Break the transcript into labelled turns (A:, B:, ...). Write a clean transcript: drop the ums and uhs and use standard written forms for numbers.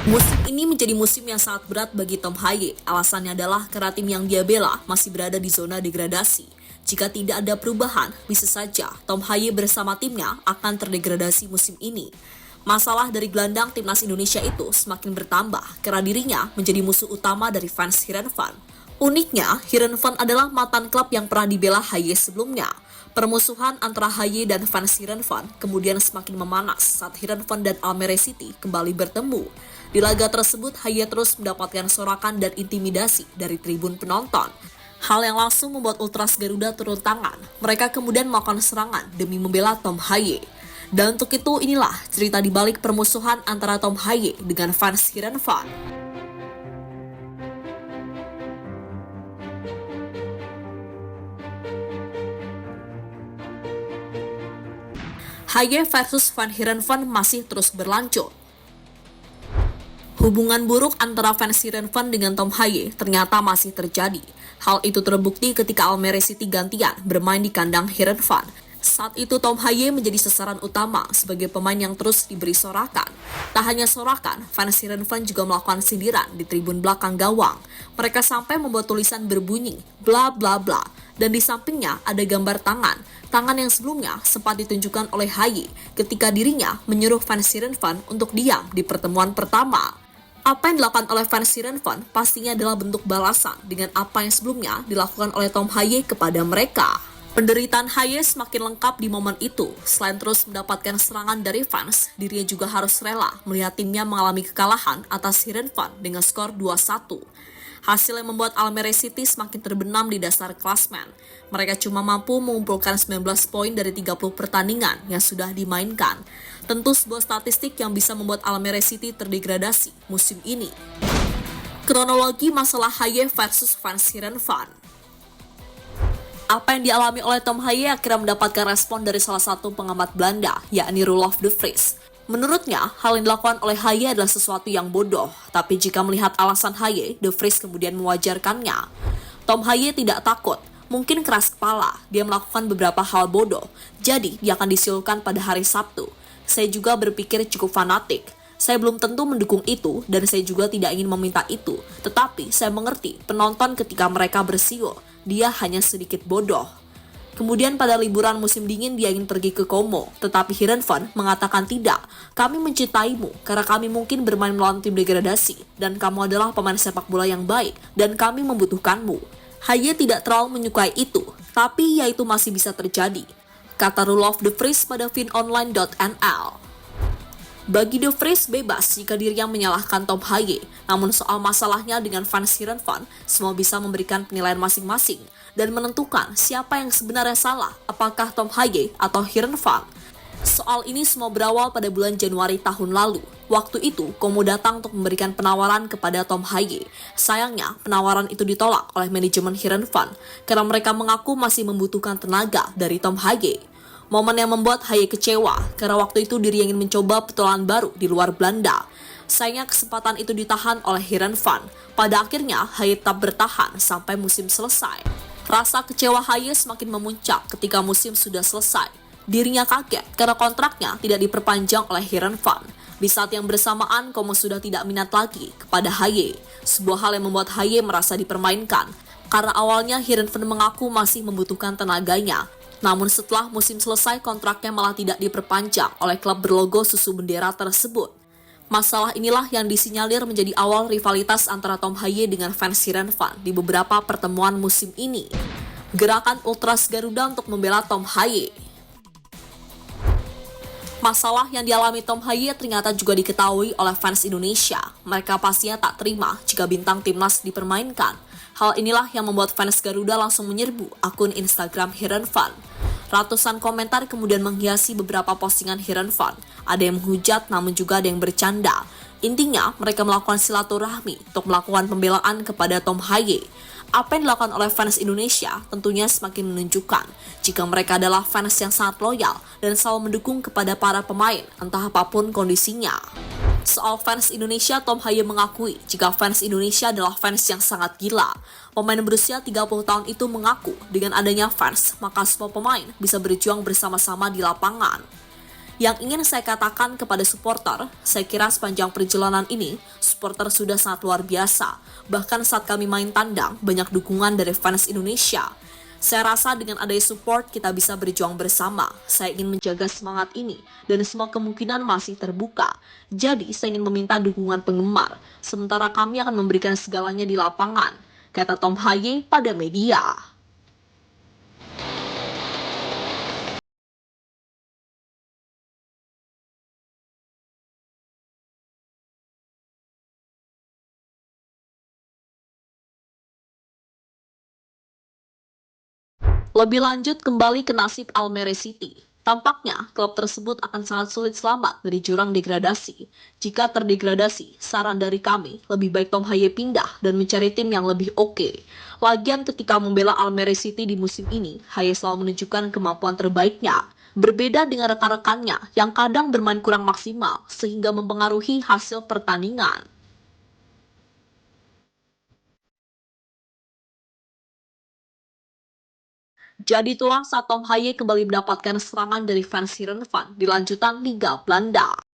A: Musim ini menjadi musim yang sangat berat bagi Tom Haye. Alasannya adalah karena tim yang dia bela masih berada di zona degradasi. Jika tidak ada perubahan, bisa saja Tom Haye bersama timnya akan terdegradasi musim ini. Masalah dari gelandang timnas Indonesia itu semakin bertambah karena dirinya menjadi musuh utama dari fans Heerenveen. Uniknya, Heerenveen adalah mantan klub yang pernah dibela Haye sebelumnya. Permusuhan antara Haye dan fans Heerenveen kemudian semakin memanas saat Heerenveen dan Almere City kembali bertemu. Di laga tersebut, Haye terus mendapatkan sorakan dan intimidasi dari tribun penonton. Hal yang langsung membuat Ultras Garuda turun tangan. Mereka kemudian melakukan serangan demi membela Tom Haye. Dan untuk itu, inilah cerita di balik permusuhan antara Tom Haye dengan fans Heerenveen. Haye versus Van Heerenveen masih terus berlanjut. Hubungan buruk antara fans Heerenveen dengan Tom Haye ternyata masih terjadi. Hal itu terbukti ketika Almere City gantian bermain di kandang Heerenveen. Saat itu Tom Haye menjadi sasaran utama sebagai pemain yang terus diberi sorakan. Tak hanya sorakan, fans Heerenveen juga melakukan sindiran di tribun belakang gawang. Mereka sampai membuat tulisan berbunyi bla bla bla, dan di sampingnya ada gambar tangan yang sebelumnya sempat ditunjukkan oleh Haye ketika dirinya menyuruh fans Heerenveen untuk diam di pertemuan pertama. Apa yang dilakukan oleh fans Heerenveen pastinya adalah bentuk balasan dengan apa yang sebelumnya dilakukan oleh Tom Haye kepada mereka. Penderitaan Haye semakin lengkap di momen itu. Selain terus mendapatkan serangan dari fans, dirinya juga harus rela melihat timnya mengalami kekalahan atas Heerenveen dengan skor 2-1. Hasil yang membuat Almere City semakin terbenam di dasar klasmen. Mereka cuma mampu mengumpulkan 19 poin dari 30 pertandingan yang sudah dimainkan. Tentu sebuah statistik yang bisa membuat Almere City terdegradasi musim ini. Kronologi masalah Haye versus fans Heerenveen. Apa yang dialami oleh Tom Haye akhirnya mendapatkan respon dari salah satu pengamat Belanda, yakni Roelof de Vries. Menurutnya, hal yang dilakukan oleh Haye adalah sesuatu yang bodoh, tapi jika melihat alasan Haye, de Vries kemudian mewajarkannya. Tom Haye tidak takut, mungkin keras kepala, dia melakukan beberapa hal bodoh, jadi dia akan disiulkan pada hari Sabtu. Saya juga berpikir cukup fanatik. Saya belum tentu mendukung itu, dan saya juga tidak ingin meminta itu. Tetapi saya mengerti penonton ketika mereka bersiul, dia hanya sedikit bodoh. Kemudian pada liburan musim dingin dia ingin pergi ke Como, tetapi Heerenveen mengatakan tidak. Kami mencintaimu karena kami mungkin bermain melawan tim degradasi, dan kamu adalah pemain sepak bola yang baik, dan kami membutuhkanmu. Haye tidak terlalu menyukai itu, tapi ya itu masih bisa terjadi, kata Roelof de Vries pada vinonline.nl. Bagi de Vries bebas jika dirinya menyalahkan Tom Haye, namun soal masalahnya dengan fans Heerenveen, semua bisa memberikan penilaian masing-masing dan menentukan siapa yang sebenarnya salah, apakah Tom Haye atau Heerenveen. Soal ini semua berawal pada bulan Januari tahun lalu. Waktu itu, Como datang untuk memberikan penawaran kepada Tom Haye. Sayangnya, penawaran itu ditolak oleh manajemen Heerenveen karena mereka mengaku masih membutuhkan tenaga dari Tom Haye. Momen yang membuat Haye kecewa karena waktu itu diri ingin mencoba petualangan baru di luar Belanda. Sayangnya kesempatan itu ditahan oleh Heerenveen. Pada akhirnya, Haye tetap bertahan sampai musim selesai. Rasa kecewa Haye semakin memuncak ketika musim sudah selesai. Dirinya kaget karena kontraknya tidak diperpanjang oleh Heerenveen. Di saat yang bersamaan, Como sudah tidak minat lagi kepada Haye. Sebuah hal yang membuat Haye merasa dipermainkan, karena awalnya Heerenveen mengaku masih membutuhkan tenaganya. Namun setelah musim selesai, kontraknya malah tidak diperpanjang oleh klub berlogo susu bendera tersebut. Masalah inilah yang disinyalir menjadi awal rivalitas antara Tom Haye dengan fans Heerenveen di beberapa pertemuan musim ini. Gerakan Ultras Garuda untuk membela Tom Haye. Masalah yang dialami Tom Haye ternyata juga diketahui oleh fans Indonesia. Mereka pastinya tak terima jika bintang timnas dipermainkan. Hal inilah yang membuat fans Garuda langsung menyerbu akun Instagram Heerenveen. Ratusan komentar kemudian menghiasi beberapa postingan Heerenveen. Ada yang menghujat namun juga ada yang bercanda. Intinya, mereka melakukan silaturahmi untuk melakukan pembelaan kepada Tom Haye. Apa yang dilakukan oleh fans Indonesia tentunya semakin menunjukkan jika mereka adalah fans yang sangat loyal dan selalu mendukung kepada para pemain, entah apapun kondisinya. Soal fans Indonesia, Tom Haye mengakui jika fans Indonesia adalah fans yang sangat gila. Pemain berusia 30 tahun itu mengaku dengan adanya fans, maka semua pemain bisa berjuang bersama-sama di lapangan. Yang ingin saya katakan kepada supporter, saya kira sepanjang perjalanan ini, supporter sudah sangat luar biasa. Bahkan saat kami main tandang, banyak dukungan dari fans Indonesia. Saya rasa dengan adanya support, kita bisa berjuang bersama. Saya ingin menjaga semangat ini, dan semua kemungkinan masih terbuka. Jadi, saya ingin meminta dukungan penggemar, sementara kami akan memberikan segalanya di lapangan, kata Tom Haye pada media. Lebih lanjut kembali ke nasib Almere City. Tampaknya klub tersebut akan sangat sulit selamat dari jurang degradasi. Jika terdegradasi, saran dari kami lebih baik Tom Haye pindah dan mencari tim yang lebih oke. Lagian ketika membela Almere City di musim ini, Haye selalu menunjukkan kemampuan terbaiknya. Berbeda dengan rekan-rekannya yang kadang bermain kurang maksimal sehingga mempengaruhi hasil pertandingan. Jadi itulah saat Tom Haye kembali mendapatkan serangan dari fans Heerenveen di lanjutan Liga Belanda.